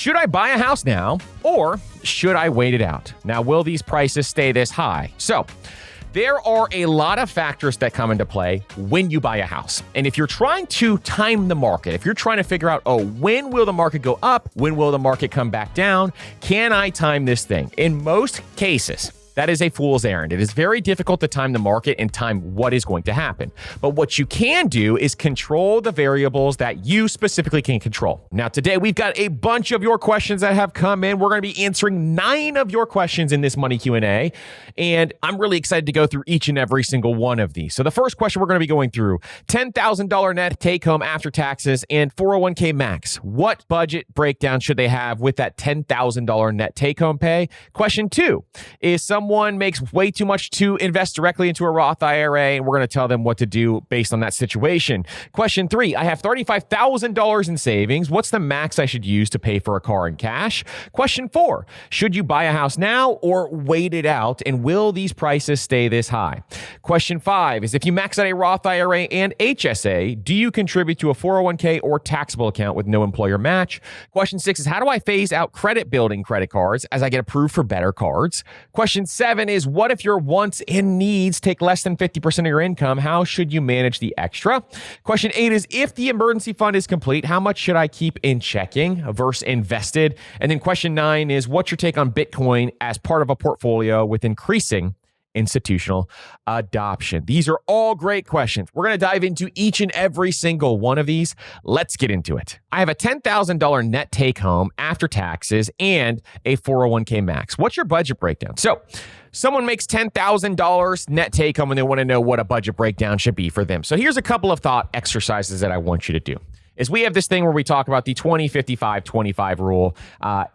Should I buy a house now or should I wait it out? Now, will these prices stay this high? So, there are a lot of factors that come into play when you buy a house. And if you're trying to time the market, if you're trying to figure out, when will the market go up? When will the market come back down? Can I time this thing? In most cases, that is a fool's errand. It is very difficult to time the market and time what is going to happen. But what you can do is control the variables that you specifically can control. Now, today we've got a bunch of your questions that have come in. We're going to be answering 9 of your questions in this Money Q&A. And I'm really excited to go through each and every single one of these. So the first question we're going to be going through, $10,000 net take home after taxes and 401k max. What budget breakdown should they have with that $10,000 net take home pay? Question 2 is someone makes way too much to invest directly into a Roth IRA, and we're going to tell them what to do based on that situation. Question 3, I have $35,000 in savings. What's the max I should use to pay for a car in cash? Question 4, should you buy a house now or wait it out, and will these prices stay this high? Question 5 is if you max out a Roth IRA and HSA, do you contribute to a 401k or taxable account with no employer match? Question 6 is how do I phase out credit building credit cards as I get approved for better cards? Question 7 is what if your wants and needs take less than 50% of your income? How should you manage the extra? Question 8 is if the emergency fund is complete, how much should I keep in checking versus invested? And then question 9 is what's your take on Bitcoin as part of a portfolio with increasing institutional adoption? These are all great questions. We're going to dive into each and every single one of these. Let's get into it. I have a $10,000 net take home after taxes and a 401k max. What's your budget breakdown? So someone makes $10,000 net take home and they want to know what a budget breakdown should be for them. So here's a couple of thought exercises that I want you to do. Is we have this thing where we talk about the 20-55-25 rule,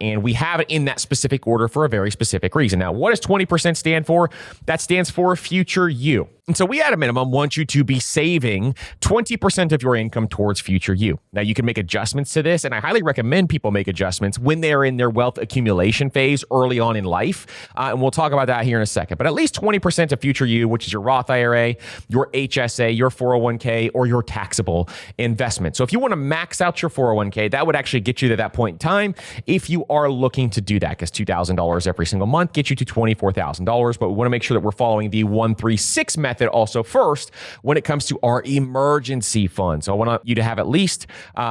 and we have it in that specific order for a very specific reason. Now, what does 20% stand for? That stands for future you. And so we at a minimum want you to be saving 20% of your income towards future you. Now, you can make adjustments to this, and I highly recommend people make adjustments when they're in their wealth accumulation phase early on in life. And we'll talk about that here in a second. But at least 20% of future you, which is your Roth IRA, your HSA, your 401k, or your taxable investment. So if you want to max out your 401k, that would actually get you to that point in time if you are looking to do that, because $2,000 every single month gets you to $24,000. But we want to make sure that we're following the 1-3-6 method also first when it comes to our emergency fund. So I want you to have at least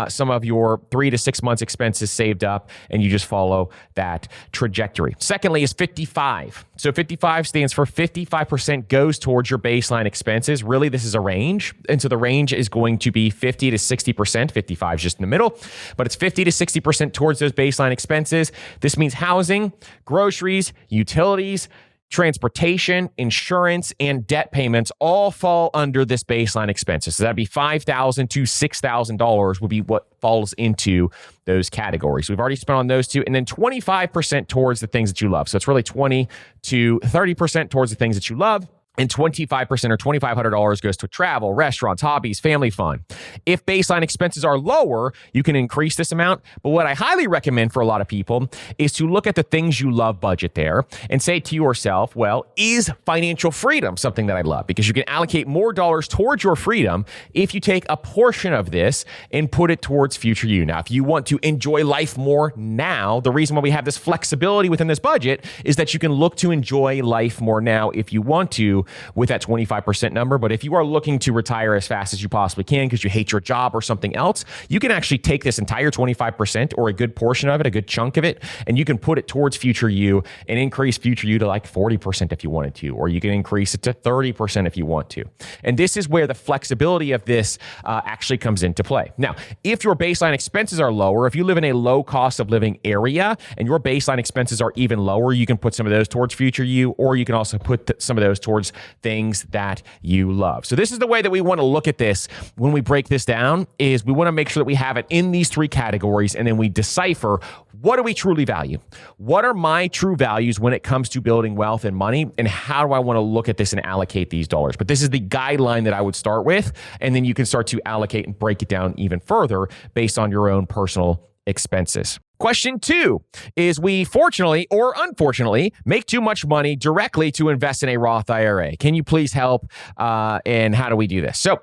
some of your 3 to 6 months expenses saved up, and you just follow that trajectory. Secondly is 55. So 55 stands for 55% goes towards your baseline expenses. Really, this is a range. And so the range is going to be 50 to 60%. 55 is just in the middle, but it's 50 to 60% towards those baseline expenses. This means housing, groceries, utilities, transportation, insurance, and debt payments all fall under this baseline expenses. So that'd be $5,000 to $6,000 would be what falls into those categories. We've already spent on those two, and then 25% towards the things that you love. So it's really 20 to 30% towards the things that you love. And 25% or $2,500 goes to travel, restaurants, hobbies, family fun. If baseline expenses are lower, you can increase this amount. But what I highly recommend for a lot of people is to look at the things you love budget there and say to yourself, well, is financial freedom something that I love? Because you can allocate more dollars towards your freedom if you take a portion of this and put it towards future you. Now, if you want to enjoy life more now, the reason why we have this flexibility within this budget is that you can look to enjoy life more now if you want to, with that 25% number. But if you are looking to retire as fast as you possibly can because you hate your job or something else, you can actually take this entire 25% or a good portion of it, a good chunk of it, and you can put it towards future you and increase future you to like 40% if you wanted to, or you can increase it to 30% if you want to. And this is where the flexibility of this actually comes into play. Now, if your baseline expenses are lower, if you live in a low cost of living area and your baseline expenses are even lower, you can put some of those towards future you, or you can also put some of those towards things that you love. So this is the way that we want to look at this when we break this down, is we want to make sure that we have it in these 3 categories, and then we decipher, what do we truly value? What are my true values when it comes to building wealth and money? And how do I want to look at this and allocate these dollars? But this is the guideline that I would start with, and then you can start to allocate and break it down even further based on your own personal expenses. Question 2 is we fortunately or unfortunately make too much money directly to invest in a Roth IRA. Can you please help? And how do we do this? So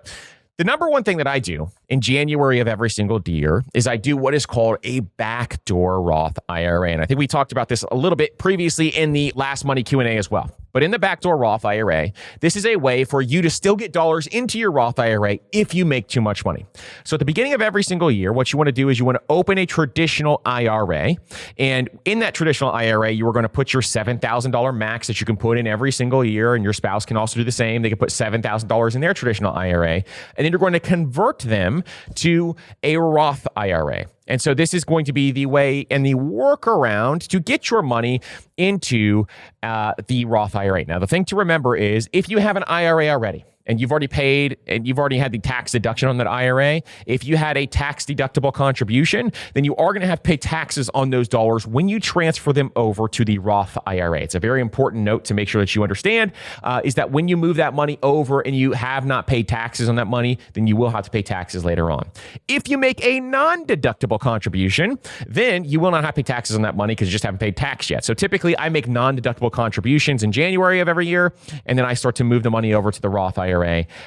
the number one thing that I do in January of every single year is I do what is called a backdoor Roth IRA. And I think we talked about this a little bit previously in the last Money Q&A as well. But in the backdoor Roth IRA, this is a way for you to still get dollars into your Roth IRA if you make too much money. So at the beginning of every single year, what you want to do is you want to open a traditional IRA. And in that traditional IRA, you are going to put your $7,000 max that you can put in every single year. And your spouse can also do the same. They can put $7,000 in their traditional IRA. And then you're going to convert them to a Roth IRA. And so this is going to be the way and the workaround to get your money into the Roth IRA. Now, the thing to remember is if you have an IRA already, and you've already paid and you've already had the tax deduction on that IRA, if you had a tax deductible contribution, then you are going to have to pay taxes on those dollars when you transfer them over to the Roth IRA. It's a very important note to make sure that you understand is that when you move that money over and you have not paid taxes on that money, then you will have to pay taxes later on. If you make a non-deductible contribution, then you will not have to pay taxes on that money because you just haven't paid tax yet. So typically I make non-deductible contributions in January of every year, and then I start to move the money over to the Roth IRA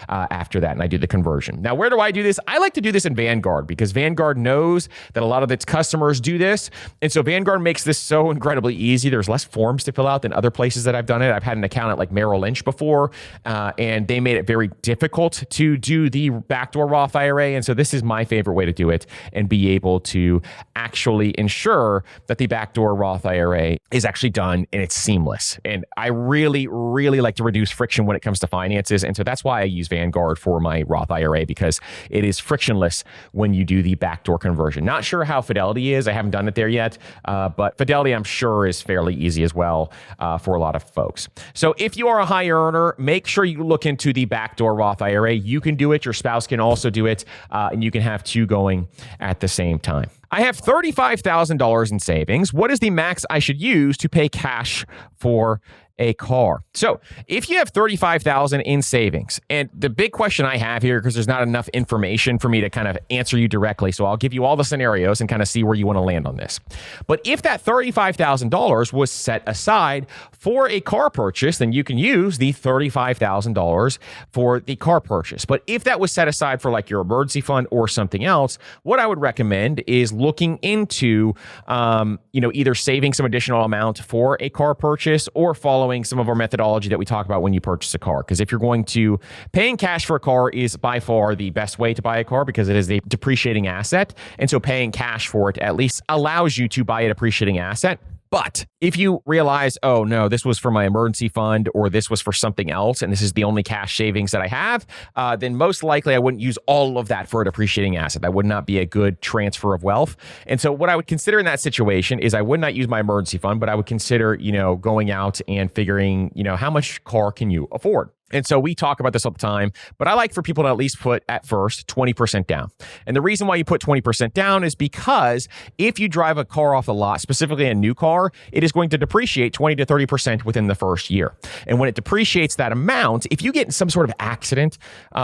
after that, and I do the conversion. Now, where do I do this? I like to do this in Vanguard because Vanguard knows that a lot of its customers do this, and so Vanguard makes this so incredibly easy. There's less forms to fill out than other places that I've done it. I've had an account at like Merrill Lynch before, and they made it very difficult to do the backdoor Roth IRA, and so this is my favorite way to do it and be able to actually ensure that the backdoor Roth IRA is actually done and it's seamless. And I really, really like to reduce friction when it comes to finances, and so that's why I use Vanguard for my Roth IRA, because it is frictionless when you do the backdoor conversion. Not sure how Fidelity is. I haven't done it there yet, but Fidelity, I'm sure, is fairly easy as well for a lot of folks. So if you are a high earner, make sure you look into the backdoor Roth IRA. You can do it. Your spouse can also do it, and you can have two going at the same time. I have $35,000 in savings. What is the max I should use to pay cash for a car? So if you have $35,000 in savings, and the big question I have here, because there's not enough information for me to kind of answer you directly, so I'll give you all the scenarios and kind of see where you want to land on this. But if that $35,000 was set aside for a car purchase, then you can use the $35,000 for the car purchase. But if that was set aside for like your emergency fund or something else, what I would recommend is looking into, either saving some additional amount for a car purchase or following some of our methodology that we talk about when you purchase a car. Because if you're going to, paying cash for a car is by far the best way to buy a car because it is a depreciating asset. And so paying cash for it at least allows you to buy a depreciating asset. But if you realize, oh no, this was for my emergency fund or this was for something else, and this is the only cash savings that I have, then most likely I wouldn't use all of that for a depreciating asset. That would not be a good transfer of wealth. And so what I would consider in that situation is I would not use my emergency fund, but I would consider, going out and figuring, how much car can you afford? And so we talk about this all the time, but I like for people to at least put at first 20% down. And the reason why you put 20% down is because if you drive a car off the lot, specifically a new car, it is going to depreciate 20 to 30% within the first year. And when it depreciates that amount, if you get in some sort of accident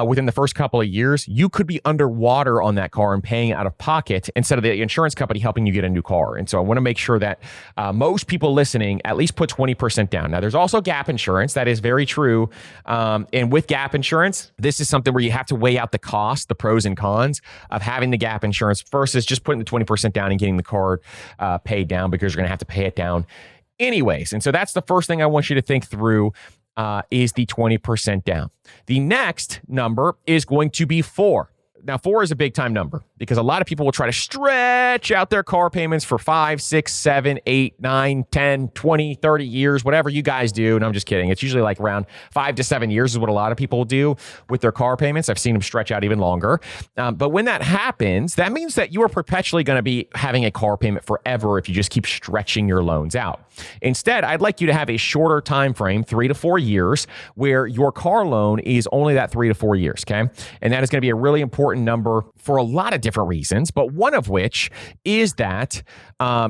within the first couple of years, you could be underwater on that car and paying out of pocket instead of the insurance company helping you get a new car. And so I want to make sure that most people listening at least put 20% down. Now, there's also gap insurance. That is very true. And with gap insurance, this is something where you have to weigh out the cost, the pros and cons of having the gap insurance versus just putting the 20% down and getting the car paid down because you're going to have to pay it down anyways. And so that's the first thing I want you to think through is the 20% down. The next number is going to be 4. Now, 4 is a big time number because a lot of people will try to stretch out their car payments for 5, 6, 7, 8, 9, 10, 20, 30 years, whatever you guys do. And I'm just kidding. It's usually like around 5 to 7 years is what a lot of people do with their car payments. I've seen them stretch out even longer. But when that happens, that means that you are perpetually going to be having a car payment forever if you just keep stretching your loans out. Instead, I'd like you to have a shorter time frame, 3 to 4 years, where your car loan is only that 3 to 4 years, okay? And that is going to be a really important number for a lot of different reasons, but one of which is that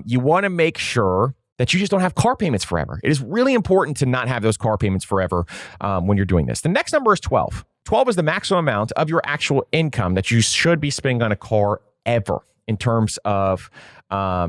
you want to make sure that you just don't have car payments forever. It is really important to not have those car payments forever when you're doing this. The next number is 12. 12 is the maximum amount of your actual income that you should be spending on a car ever in terms of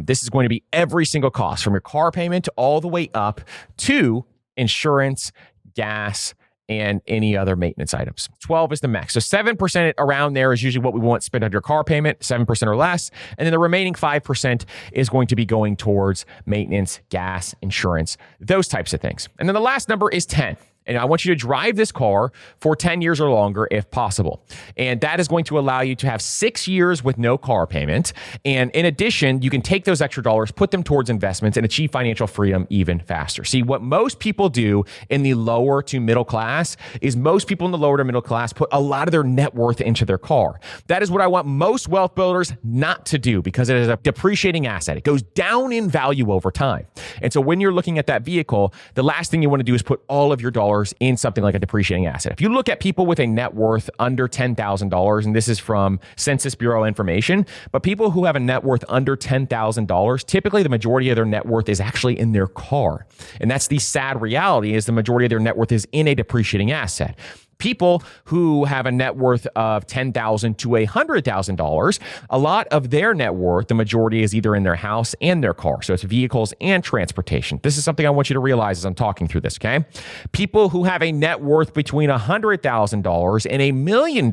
this is going to be every single cost from your car payment all the way up to insurance, gas, and any other maintenance items. 12 is the max. So 7% around there is usually what we want to spend on your car payment, 7% or less. And then the remaining 5% is going to be going towards maintenance, gas, insurance, those types of things. And then the last number is 10. And I want you to drive this car for 10 years or longer if possible. And that is going to allow you to have 6 years with no car payment. And in addition, you can take those extra dollars, put them towards investments, and achieve financial freedom even faster. See, what most people do in the lower to middle class is most people in the lower to middle class put a lot of their net worth into their car. That is what I want most wealth builders not to do, because it is a depreciating asset. It goes down in value over time. And so when you're looking at that vehicle, the last thing you want to do is put all of your dollars in something like a depreciating asset. If you look at people with a net worth under $10,000, and this is from Census Bureau information, but people who have a net worth under $10,000, typically the majority of their net worth is actually in their car. And that's the sad reality, is the majority of their net worth is in a depreciating asset. People who have a net worth of $10,000 to $100,000, a lot of their net worth, the majority is either in their house and their car. So it's vehicles and transportation. This is something I want you to realize as I'm talking through this, okay? People who have a net worth between $100,000 and $1 million,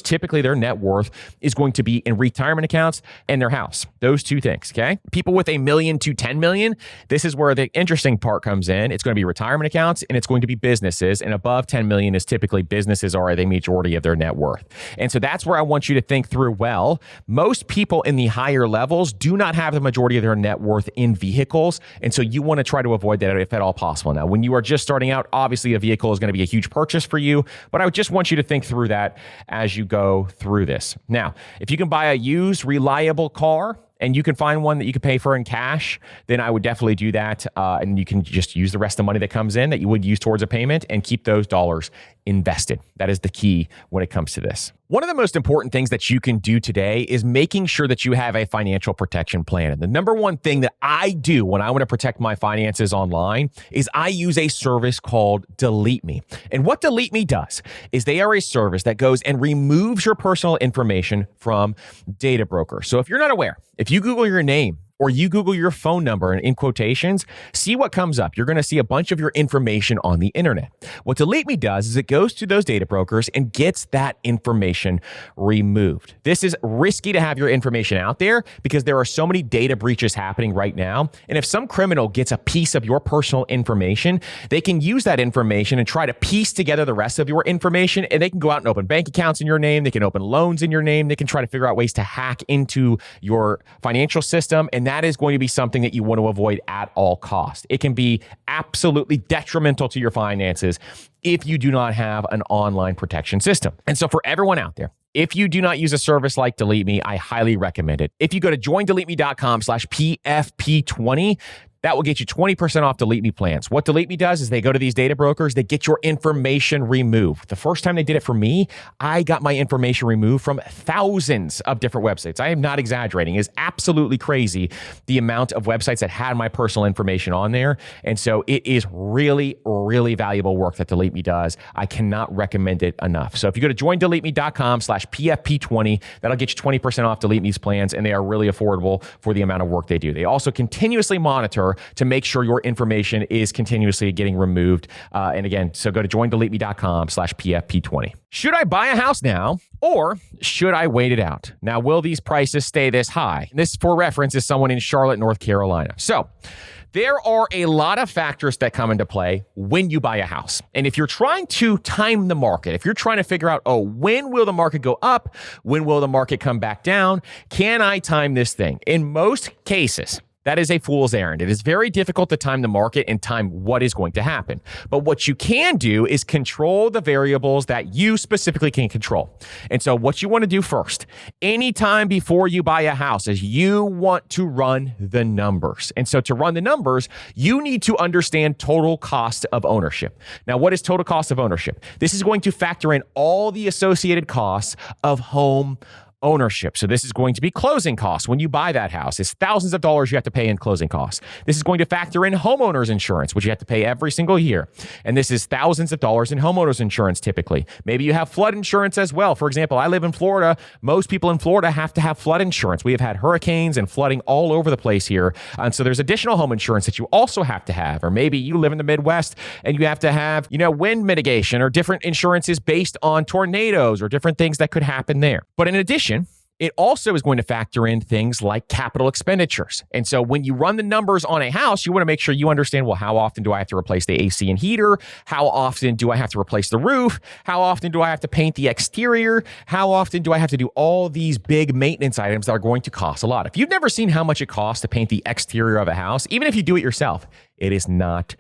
typically their net worth is going to be in retirement accounts and their house. Those two things, okay? People with $1 million to $10 million, this is where the interesting part comes in. It's going to be retirement accounts and it's going to be businesses, and above $10 million is typically businesses are the majority of their net worth. And so that's where I want you to think through, well, most people in the higher levels do not have the majority of their net worth in vehicles. And so you want to try to avoid that if at all possible. Now, when you are just starting out, obviously a vehicle is going to be a huge purchase for you, but I would just want you to think through that as you go through this. Now, if you can buy a used, reliable car, and you can find one that you can pay for in cash, then I would definitely do that. And you can just use the rest of the money that comes in that you would use towards a payment and keep those dollars invested. That is the key when it comes to this. One of the most important things that you can do today is making sure that you have a financial protection plan. And the number one thing that I do when I want to protect my finances online is I use a service called Delete Me. And what Delete Me does is they are a service that goes and removes your personal information from data brokers. So if you're not aware, if you Google your name, or you Google your phone number and in quotations, see what comes up. You're going to see a bunch of your information on the internet. What Delete Me does is it goes to those data brokers and gets that information removed. This is risky to have your information out there because there are so many data breaches happening right now. And if some criminal gets a piece of your personal information, they can use that information and try to piece together the rest of your information. And they can go out and open bank accounts in your name. They can open loans in your name. They can try to figure out ways to hack into your financial system. And that is going to be something that you want to avoid at all costs. It can be absolutely detrimental to your finances if you do not have an online protection system. And so for everyone out there, if you do not use a service like Delete Me, I highly recommend it. If you go to joindeleteme.com/PFP20, that will get you 20% off Delete Me plans. What Delete Me does is they go to these data brokers, they get your information removed. The first time they did it for me, I got my information removed from thousands of different websites. I am not exaggerating. It's absolutely crazy the amount of websites that had my personal information on there. And so it is really, really valuable work that Delete Me does. I cannot recommend it enough. So if you go to joindeleteme.com/PFP20, that'll get you 20% off Delete Me's plans, and they are really affordable for the amount of work they do. They also continuously monitor to make sure your information is continuously getting removed. And again, so go to joindeleteme.com/PFP20. Should I buy a house now or should I wait it out? Now, will these prices stay this high? And this, for reference, is someone in Charlotte, North Carolina. So there are a lot of factors that come into play when you buy a house. And if you're trying to time the market, if you're trying to figure out, when will the market go up? When will the market come back down? Can I time this thing? In most cases, that is a fool's errand. It is very difficult to time the market and time what is going to happen. But what you can do is control the variables that you specifically can control. And so what you want to do first, anytime before you buy a house, is you want to run the numbers. And so to run the numbers, you need to understand total cost of ownership. Now, what is total cost of ownership? This is going to factor in all the associated costs of home ownership. So this is going to be closing costs when you buy that house. It's thousands of dollars you have to pay in closing costs. This is going to factor in homeowners insurance, which you have to pay every single year. And this is thousands of dollars in homeowners insurance typically. Maybe you have flood insurance as well. For example, I live in Florida. Most people in Florida have to have flood insurance. We have had hurricanes and flooding all over the place here. And so there's additional home insurance that you also have to have. Or maybe you live in the Midwest and you have to have, wind mitigation or different insurances based on tornadoes or different things that could happen there. But in addition, it also is going to factor in things like capital expenditures. And so when you run the numbers on a house, you want to make sure you understand, well, how often do I have to replace the AC and heater? How often do I have to replace the roof? How often do I have to paint the exterior? How often do I have to do all these big maintenance items that are going to cost a lot? If you've never seen how much it costs to paint the exterior of a house, even if you do it yourself, it is not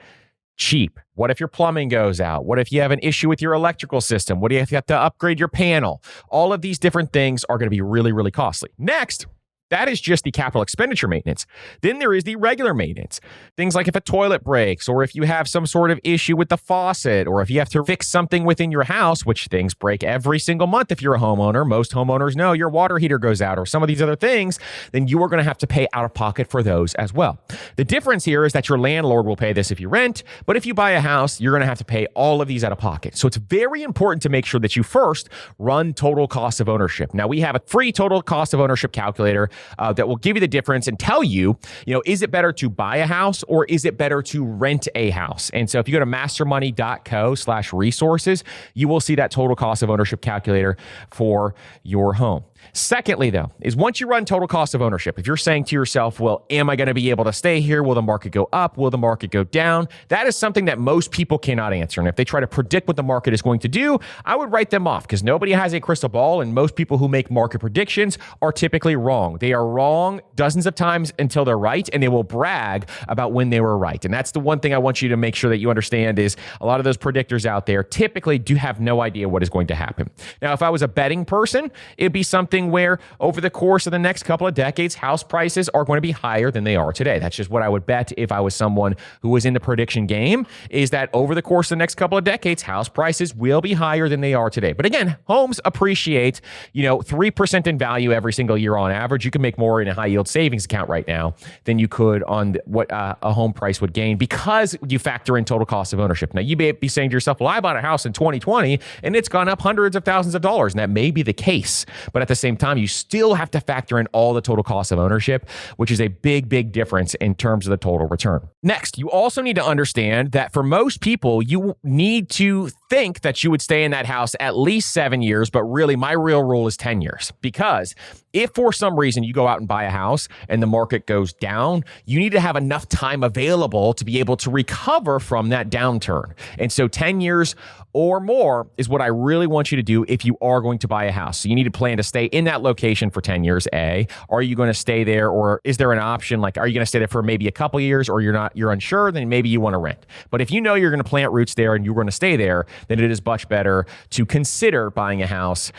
cheap. What if your plumbing goes out? What if you have an issue with your electrical system? What if you have to upgrade your panel? All of these different things are going to be really, really costly. Next, that is just the capital expenditure maintenance. Then there is the regular maintenance. Things like if a toilet breaks, or if you have some sort of issue with the faucet, or if you have to fix something within your house, which things break every single month if you're a homeowner. Most homeowners know your water heater goes out or some of these other things, then you are going to have to pay out of pocket for those as well. The difference here is that your landlord will pay this if you rent, but if you buy a house, you're going to have to pay all of these out of pocket. So it's very important to make sure that you first run total cost of ownership. Now, we have a free total cost of ownership calculator that will give you the difference and tell you, is it better to buy a house or is it better to rent a house? And so if you go to mastermoney.co/resources, you will see that total cost of ownership calculator for your home. Secondly, though, is once you run total cost of ownership, if you're saying to yourself, well, am I going to be able to stay here? Will the market go up? Will the market go down? That is something that most people cannot answer. And if they try to predict what the market is going to do, I would write them off because nobody has a crystal ball. And most people who make market predictions are typically wrong. They are wrong dozens of times until they're right, and they will brag about when they were right. And that's the one thing I want you to make sure that you understand is a lot of those predictors out there typically do have no idea what is going to happen. Now, if I was a betting person, it'd be something where over the course of the next couple of decades, house prices are going to be higher than they are today. That's just what I would bet if I was someone who was in the prediction game, is that over the course of the next couple of decades, house prices will be higher than they are today. But again, homes appreciate, 3% in value every single year on average. You can make more in a high yield savings account right now than you could on what a home price would gain because you factor in total cost of ownership. Now, you may be saying to yourself, well, I bought a house in 2020 and it's gone up hundreds of thousands of dollars. And that may be the case. But at the same time, you still have to factor in all the total cost of ownership, which is a big, big difference in terms of the total return. Next, you also need to understand that for most people, you need to think that you would stay in that house at least 7 years, but really my real rule is 10 years. Because if for some reason you go out and buy a house and the market goes down, you need to have enough time available to be able to recover from that downturn. And so 10 years or more is what I really want you to do if you are going to buy a house. So you need to plan to stay in that location for 10 years, A. Are you going to stay there, or is there an option? Like, are you going to stay there for maybe a couple years, or you're unsure, then maybe you want to rent. But if you know you're going to plant roots there and you're going to stay there, then it is much better to consider buying a house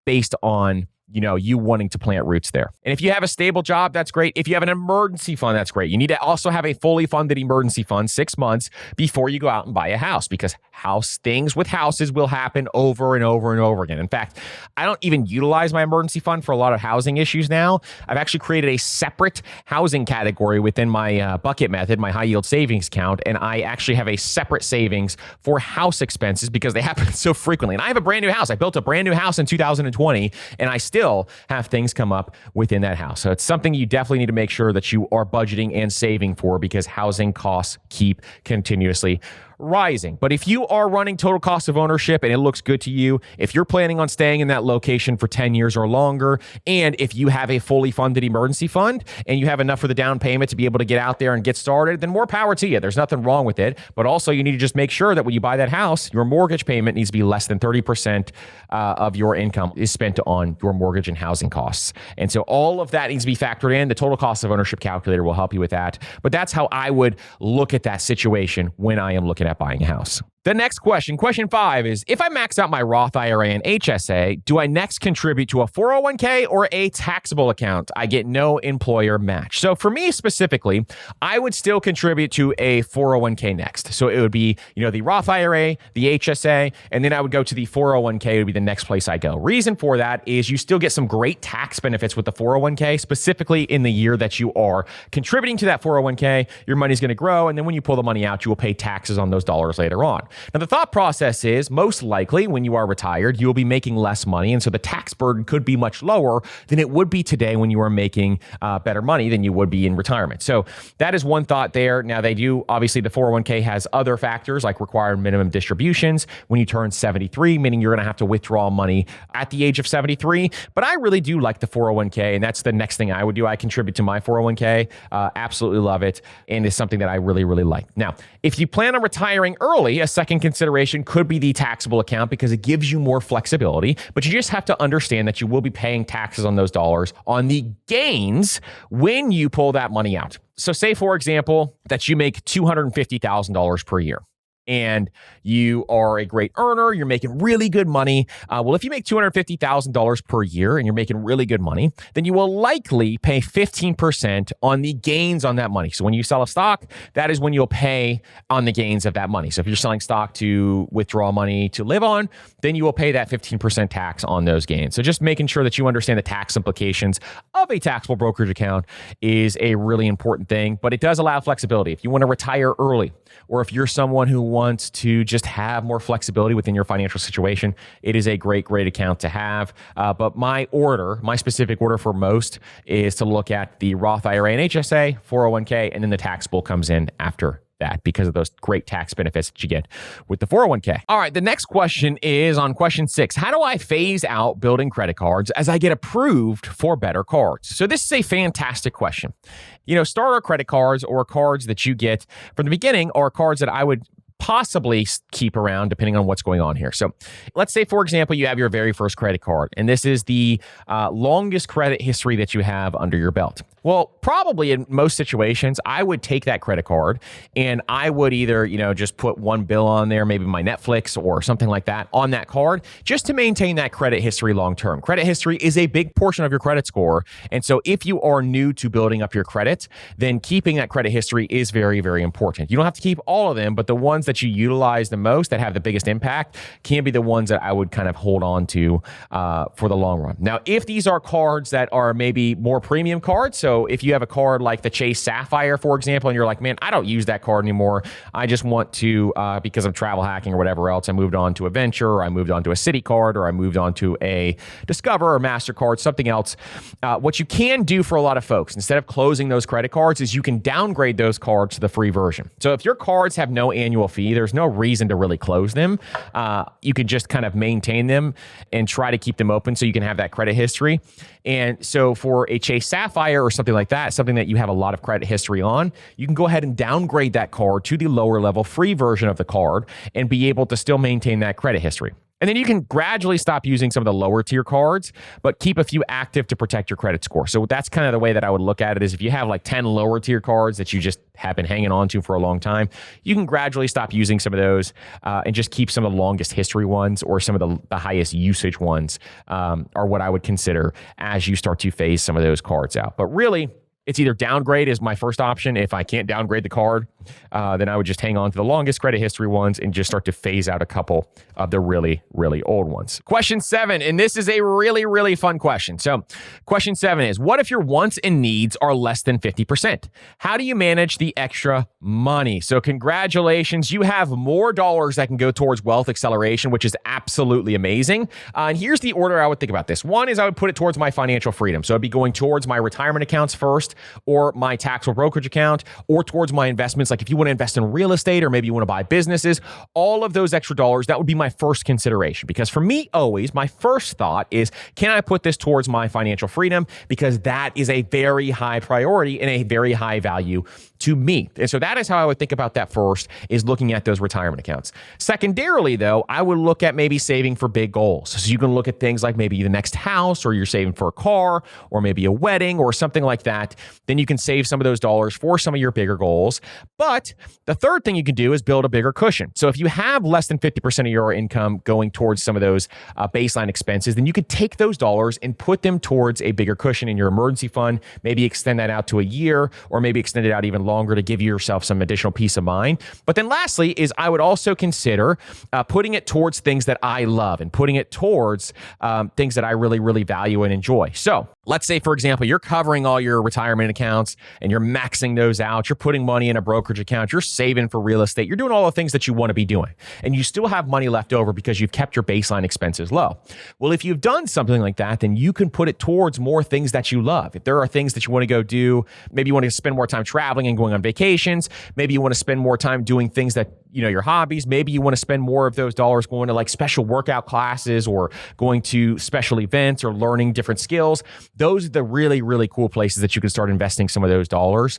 based on you wanting to plant roots there. And if you have a stable job, that's great. If you have an emergency fund, that's great. You need to also have a fully funded emergency fund 6 months before you go out and buy a house, because things with houses will happen over and over and over again. In fact, I don't even utilize my emergency fund for a lot of housing issues now. I've actually created a separate housing category within my bucket method, my high yield savings account. And I actually have a separate savings for house expenses because they happen so frequently. And I have a brand new house. I built a brand new house in 2020, and I still have things come up within that house. So it's something you definitely need to make sure that you are budgeting and saving for, because housing costs keep continuously rising. But if you are running total cost of ownership and it looks good to you, if you're planning on staying in that location for 10 years or longer, and if you have a fully funded emergency fund and you have enough for the down payment to be able to get out there and get started, then more power to you. There's nothing wrong with it. But also you need to just make sure that when you buy that house, your mortgage payment needs to be less than 30% of your income is spent on your mortgage and housing costs. And so all of that needs to be factored in. The total cost of ownership calculator will help you with that. But that's how I would look at that situation when I am looking at buying a house. The next question 5 is, if I max out my Roth IRA and HSA, do I next contribute to a 401k or a taxable account? I get no employer match. So for me specifically, I would still contribute to a 401k next. So it would be, the Roth IRA, the HSA, and then I would go to the 401k would be the next place I go. Reason for that is you still get some great tax benefits with the 401k, specifically in the year that you are contributing to that 401k, your money's going to grow. And then when you pull the money out, you will pay taxes on those dollars later on. Now, the thought process is most likely when you are retired, you will be making less money. And so the tax burden could be much lower than it would be today when you are making better money than you would be in retirement. So that is one thought there. Now, they do, obviously, the 401k has other factors like required minimum distributions when you turn 73, meaning you're going to have to withdraw money at the age of 73. But I really do like the 401k, and that's the next thing I would do. I contribute to my 401k. Absolutely love it. And it's something that I really, really like. Now, if you plan on retiring early, a second consideration could be the taxable account because it gives you more flexibility, but you just have to understand that you will be paying taxes on those dollars on the gains when you pull that money out. So say, for example, that you make $250,000 per year. And you are a great earner, you're making really good money. Well, if you make $250,000 per year and you're making really good money, then you will likely pay 15% on the gains on that money. So when you sell a stock, that is when you'll pay on the gains of that money. So if you're selling stock to withdraw money to live on, then you will pay that 15% tax on those gains. So just making sure that you understand the tax implications of a taxable brokerage account is a really important thing, but it does allow flexibility. If you want to retire early, or if you're someone who wants to just have more flexibility within your financial situation, it is a great account to have. But my specific order for most is to look at the Roth IRA and HSA, 401k, and then the taxable comes in after that because of those great tax benefits that you get with the 401k. All right, the next question is on question 6. How do I phase out building credit cards as I get approved for better cards? So this is a fantastic question. Starter credit cards or cards that you get from the beginning are cards that I would possibly keep around depending on what's going on here. So let's say, for example, you have your very first credit card, and this is the longest credit history that you have under your belt. Well, probably in most situations, I would take that credit card and I would either, just put one bill on there, maybe my Netflix or something like that on that card, just to maintain that credit history long term. Credit history is a big portion of your credit score. And so if you are new to building up your credit, then keeping that credit history is very, very important. You don't have to keep all of them, but the ones that you utilize the most that have the biggest impact can be the ones that I would kind of hold on to for the long run. Now, if these are cards that are maybe more premium cards, so if you have a card like the Chase Sapphire, for example, and you're like, man, I don't use that card anymore. I just want to, because of travel hacking or whatever else, I moved on to a Venture, or I moved on to a Citi card, or I moved on to a Discover or MasterCard, something else. What you can do for a lot of folks, instead of closing those credit cards, is you can downgrade those cards to the free version. So if your cards have no annual fee, there's no reason to really close them. You can just kind of maintain them and try to keep them open so you can have that credit history. And so for a Chase Sapphire or something like that, something that you have a lot of credit history on, you can go ahead and downgrade that card to the lower level free version of the card and be able to still maintain that credit history. And then you can gradually stop using some of the lower tier cards, but keep a few active to protect your credit score. So that's kind of the way that I would look at it, is if you have like 10 lower tier cards that you just have been hanging on to for a long time, you can gradually stop using some of those and just keep some of the longest history ones, or some of the highest usage ones are what I would consider as you start to phase some of those cards out. But really, it's either downgrade is my first option. If I can't downgrade the card, then I would just hang on to the longest credit history ones and just start to phase out a couple of the really, really old ones. Question 7, and this is a really, really fun question. So question 7 is, what if your wants and needs are less than 50%? How do you manage the extra money? So congratulations, you have more dollars that can go towards wealth acceleration, which is absolutely amazing. And here's the order I would think about this. One is I would put it towards my financial freedom. So I'd be going towards my retirement accounts first, or my taxable brokerage account, or towards my investments. Like if you want to invest in real estate, or maybe you want to buy businesses, all of those extra dollars, that would be my first consideration. Because for me, always, my first thought is, can I put this towards my financial freedom? Because that is a very high priority and a very high value to me. And so that is how I would think about that first, is looking at those retirement accounts. Secondarily, though, I would look at maybe saving for big goals. So you can look at things like maybe the next house, or you're saving for a car, or maybe a wedding or something like that. Then you can save some of those dollars for some of your bigger goals. But the third thing you can do is build a bigger cushion. So if you have less than 50% of your income going towards some of those baseline expenses, then you could take those dollars and put them towards a bigger cushion in your emergency fund, maybe extend that out to a year, or maybe extend it out even longer to give yourself some additional peace of mind. But then lastly is I would also consider putting it towards things that I love and putting it towards things that I really, really value and enjoy. So let's say, for example, you're covering all your retirement accounts and you're maxing those out. You're putting money in a brokerage account. You're saving for real estate. You're doing all the things that you want to be doing. And you still have money left over because you've kept your baseline expenses low. Well, if you've done something like that, then you can put it towards more things that you love. If there are things that you want to go do, maybe you want to spend more time traveling and going on vacations. Maybe you want to spend more time doing things that, your hobbies. Maybe you want to spend more of those dollars going to like special workout classes or going to special events or learning different skills. Those are the really, really cool places that you can start investing some of those dollars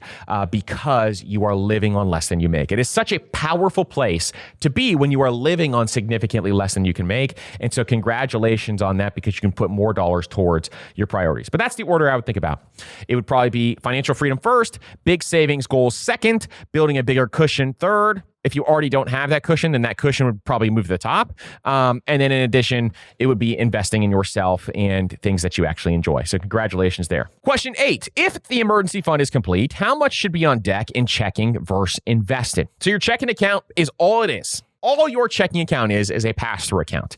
because you are living on less than you make. It is such a powerful place to be when you are living on significantly less than you can make. And so congratulations on that, because you can put more dollars towards your priorities. But that's the order I would think about. It would probably be financial freedom first, big savings goals second, building a bigger cushion third. If you already don't have that cushion, then that cushion would probably move to the top. And then in addition, it would be investing in yourself and things that you actually enjoy. So congratulations there. Question 8, if the emergency fund is complete, how much should be on deck in checking versus invested? So your checking account is all it is. All your checking account is a pass-through account.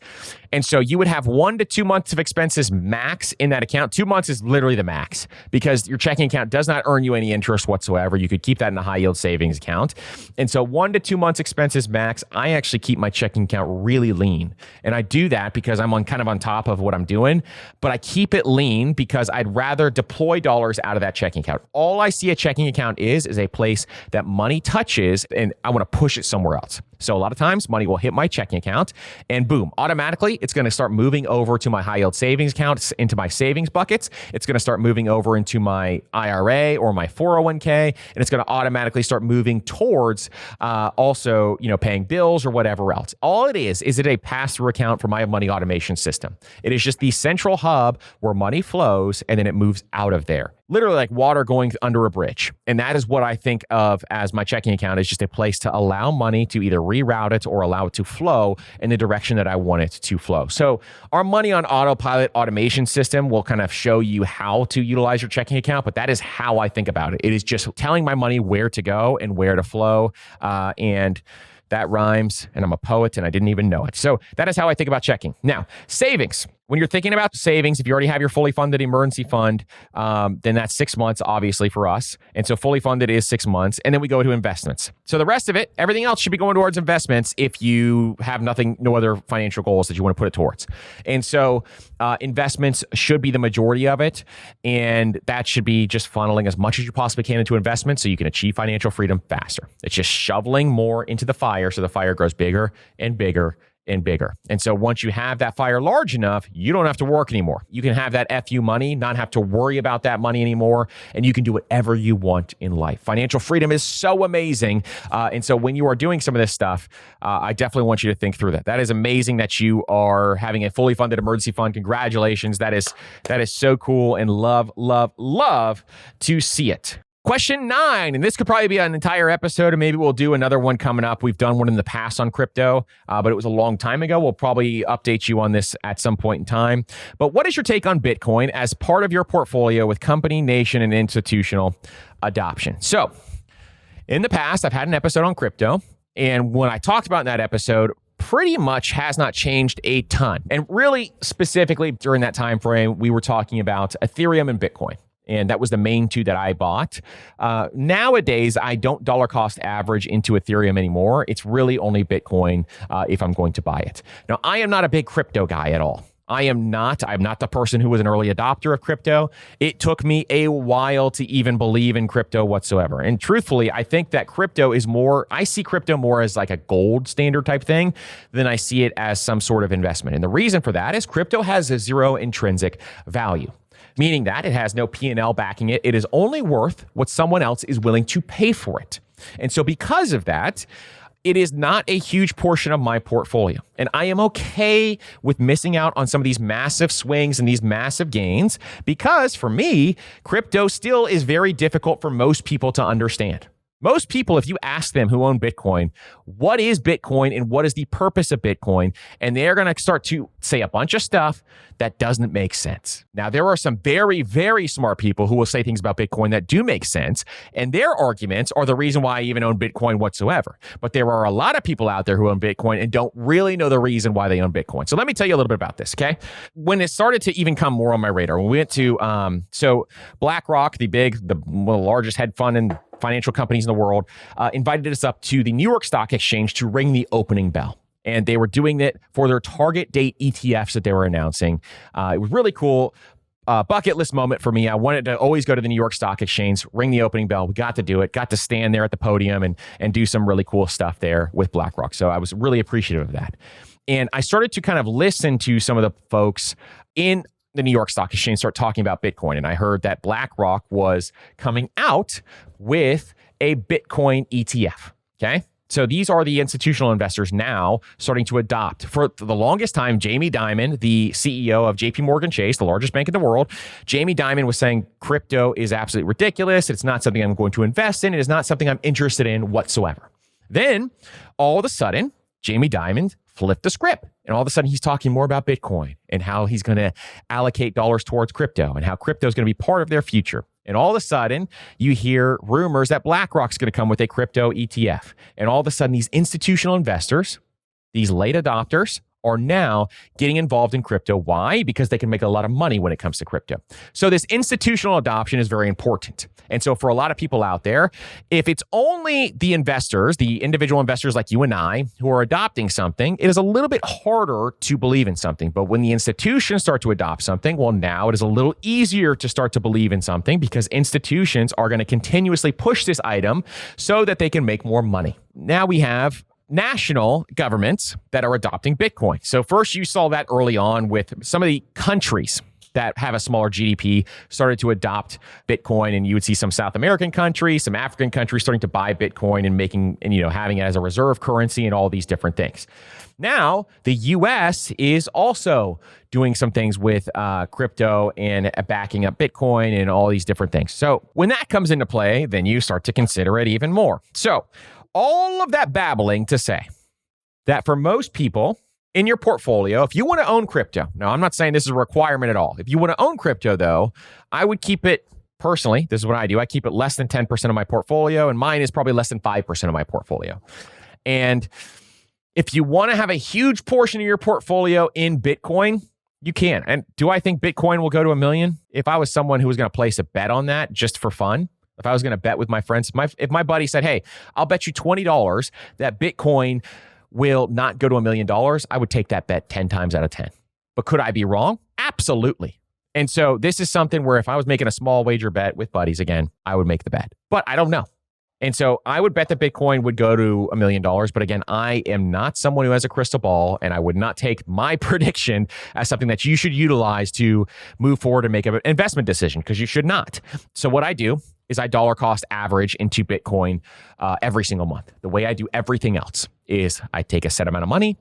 And so you would have 1 to 2 months of expenses max in that account. 2 months is literally the max because your checking account does not earn you any interest whatsoever. You could keep that in a high yield savings account. And so 1 to 2 months expenses max. I actually keep my checking account really lean. And I do that because I'm kind of on top of what I'm doing, but I keep it lean because I'd rather deploy dollars out of that checking account. All I see a checking account is a place that money touches and I want to push it somewhere else. So a lot of times money will hit my checking account and boom, automatically it's going to start moving over to my high yield savings accounts, into my savings buckets. It's going to start moving over into my IRA or my 401k, and it's going to automatically start moving towards also, paying bills or whatever else. All it is it a pass-through account for my money automation system. It is just the central hub where money flows and then it moves out of there. Literally like water going under a bridge. And that is what I think of as my checking account, is just a place to allow money to either reroute it or allow it to flow in the direction that I want it to flow. So our money on autopilot automation system will kind of show you how to utilize your checking account, but that is how I think about it. It is just telling my money where to go and where to flow. And that rhymes, and I'm a poet and I didn't even know it. So that is how I think about checking. Now, savings. When you're thinking about savings, if you already have your fully funded emergency fund, then that's 6 months, obviously, for us. And so fully funded is 6 months. And then we go to investments. So the rest of it, everything else should be going towards investments if you have no other financial goals that you want to put it towards. And so investments should be the majority of it. And that should be just funneling as much as you possibly can into investments so you can achieve financial freedom faster. It's just shoveling more into the fire so the fire grows bigger and bigger and bigger. And so once you have that fire large enough, you don't have to work anymore. You can have that FU money, not have to worry about that money anymore, and you can do whatever you want in life. Financial freedom is so amazing. And so when you are doing some of this stuff, I definitely want you to think through that. That is amazing that you are having a fully funded emergency fund. Congratulations. That is so cool, and love to see it. Question 9, and this could probably be an entire episode, and maybe we'll do another one coming up. We've done one in the past on crypto, but it was a long time ago. We'll probably update you on this at some point in time. But what is your take on Bitcoin as part of your portfolio with company, nation, and institutional adoption? So in the past, I've had an episode on crypto, and when I talked about in that episode, pretty much has not changed a ton. And really specifically during that time frame, we were talking about Ethereum and Bitcoin. And that was the main two that I bought. Nowadays, I don't dollar cost average into Ethereum anymore. It's really only Bitcoin if I'm going to buy it. Now, I am not a big crypto guy at all. I'm not the person who was an early adopter of crypto. It took me a while to even believe in crypto whatsoever. And truthfully, I think that I see crypto more as like a gold standard type thing than I see it as some sort of investment. And the reason for that is crypto has a zero intrinsic value. meaning that it has no P&L backing it. It is only worth what someone else is willing to pay for it. And so because of that, it is not a huge portion of my portfolio. And I am okay with missing out on some of these massive swings and these massive gains because for me, crypto still is very difficult for most people to understand. Most people, if you ask them who own Bitcoin, what is Bitcoin and what is the purpose of Bitcoin? And they're going to start to say a bunch of stuff that doesn't make sense. Now, there are some very, very smart people who will say things about Bitcoin that do make sense. And their arguments are the reason why I even own Bitcoin whatsoever. But there are a lot of people out there who own Bitcoin and don't really know the reason why they own Bitcoin. So let me tell you a little bit about this, okay? When it started to even come more on my radar, when we went to, BlackRock, one of the largest hedge fund and financial companies in the world, invited us up to the New York Stock Exchange to ring the opening bell. And they were doing it for their target date ETFs that they were announcing. It was really cool. Bucket list moment for me. I wanted to always go to the New York Stock Exchange, ring the opening bell. We got to do it, got to stand there at the podium and do some really cool stuff there with BlackRock. So I was really appreciative of that. And I started to kind of listen to some of the folks in the New York Stock Exchange start talking about Bitcoin. And I heard that BlackRock was coming out with a Bitcoin ETF. Okay. So these are the institutional investors now starting to adopt. For the longest time, Jamie Dimon, the CEO of JP Morgan Chase, the largest bank in the world, Jamie Dimon was saying crypto is absolutely ridiculous. It's not something I'm going to invest in. It is not something I'm interested in whatsoever. Then all of a sudden, Jamie Dimon flipped the script. And all of a sudden, he's talking more about Bitcoin and how he's going to allocate dollars towards crypto and how crypto is going to be part of their future. And all of a sudden, you hear rumors that BlackRock's going to come with a crypto ETF. And all of a sudden, these institutional investors, these late adopters, are now getting involved in crypto. Why? Because they can make a lot of money when it comes to crypto. So this institutional adoption is very important. And so for a lot of people out there, if it's only the investors, the individual investors like you and I, who are adopting something, it is a little bit harder to believe in something. But when the institutions start to adopt something, well, now it is a little easier to start to believe in something because institutions are going to continuously push this item so that they can make more money. Now we have national governments that are adopting Bitcoin. So first you saw that early on with some of the countries that have a smaller GDP started to adopt Bitcoin, and you would see some South American countries, some African countries starting to buy Bitcoin and having it as a reserve currency and all these different things. Now, the US is also doing some things with crypto and backing up Bitcoin and all these different things. So when that comes into play, then you start to consider it even more. So all of that babbling to say that for most people in your portfolio, if you want to own crypto, now I'm not saying this is a requirement at all. If you want to own crypto though, I would keep it personally. This is what I do. I keep it less than 10% of my portfolio, and mine is probably less than 5% of my portfolio. And if you want to have a huge portion of your portfolio in Bitcoin, you can. And do I think Bitcoin will go to $1 million? If I was someone who was going to place a bet on that just for fun, if I was going to bet with my friends, if my buddy said, hey, I'll bet you $20 that Bitcoin will not go to $1 million, I would take that bet 10 times out of 10. But could I be wrong? Absolutely. And so this is something where if I was making a small wager bet with buddies, again, I would make the bet. But I don't know. And so I would bet that Bitcoin would go to $1 million. But again, I am not someone who has a crystal ball, and I would not take my prediction as something that you should utilize to move forward and make an investment decision, because you should not. So what I do is I dollar cost average into Bitcoin every single month. The way I do everything else is I take a set amount of money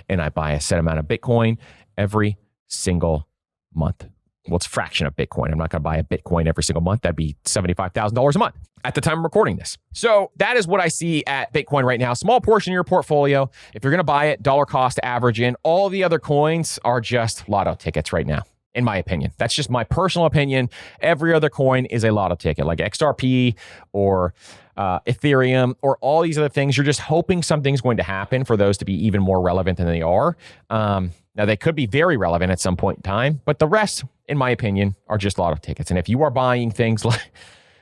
and I buy a set amount of Bitcoin every single month. Well, it's a fraction of Bitcoin. I'm not going to buy a Bitcoin every single month. That'd be $75,000 a month at the time I'm recording this. So that is what I see at Bitcoin right now. Small portion of your portfolio. If you're going to buy it, dollar cost average in. All the other coins are just lotto tickets right now, in my opinion. That's just my personal opinion. Every other coin is a lotto ticket, like XRP or Ethereum or all these other things. You're just hoping something's going to happen for those to be even more relevant than they are. Now, they could be very relevant at some point in time, but the rest, in my opinion, are just lotto tickets. And if you are buying things like,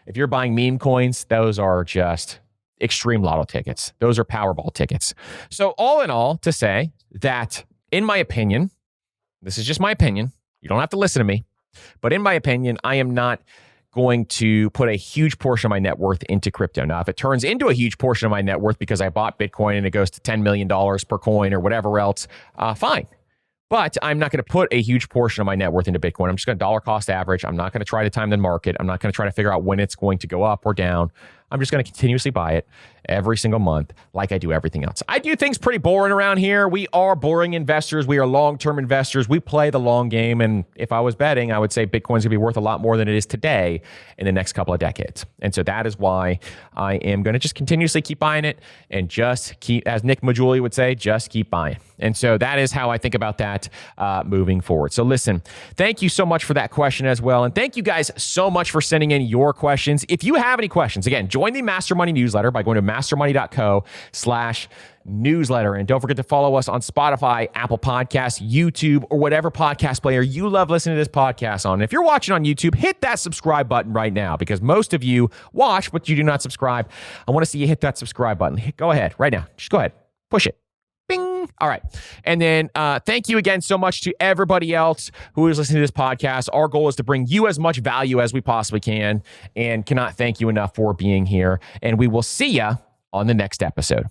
if you're buying meme coins, those are just extreme lotto tickets. Those are Powerball tickets. So all in all, to say that, in my opinion, this is just my opinion, you don't have to listen to me, but in my opinion, I am not going to put a huge portion of my net worth into crypto. Now, if it turns into a huge portion of my net worth because I bought Bitcoin and it goes to $10 million per coin or whatever else, fine. But I'm not going to put a huge portion of my net worth into Bitcoin. I'm just going to dollar cost average. I'm not going to try to time the market. I'm not going to try to figure out when it's going to go up or down. I'm just going to continuously buy it every single month like I do everything else. I do things pretty boring around here. We are boring investors. We are long-term investors. We play the long game. And if I was betting, I would say Bitcoin's going to be worth a lot more than it is today in the next couple of decades. And so that is why I am going to just continuously keep buying it and just keep, as Nick Majuli would say, just keep buying. And so that is how I think about that moving forward. So listen, thank you so much for that question as well. And thank you guys so much for sending in your questions. If you have any questions, again, join the Master Money newsletter by going to mastermoney.co/newsletter. And don't forget to follow us on Spotify, Apple Podcasts, YouTube, or whatever podcast player you love listening to this podcast on. And if you're watching on YouTube, hit that subscribe button right now, because most of you watch, but you do not subscribe. I want to see you hit that subscribe button. Go ahead right now. Just go ahead. Push it. Bing. All right. And then thank you again so much to everybody else who is listening to this podcast. Our goal is to bring you as much value as we possibly can, and cannot thank you enough for being here. And we will see you on the next episode.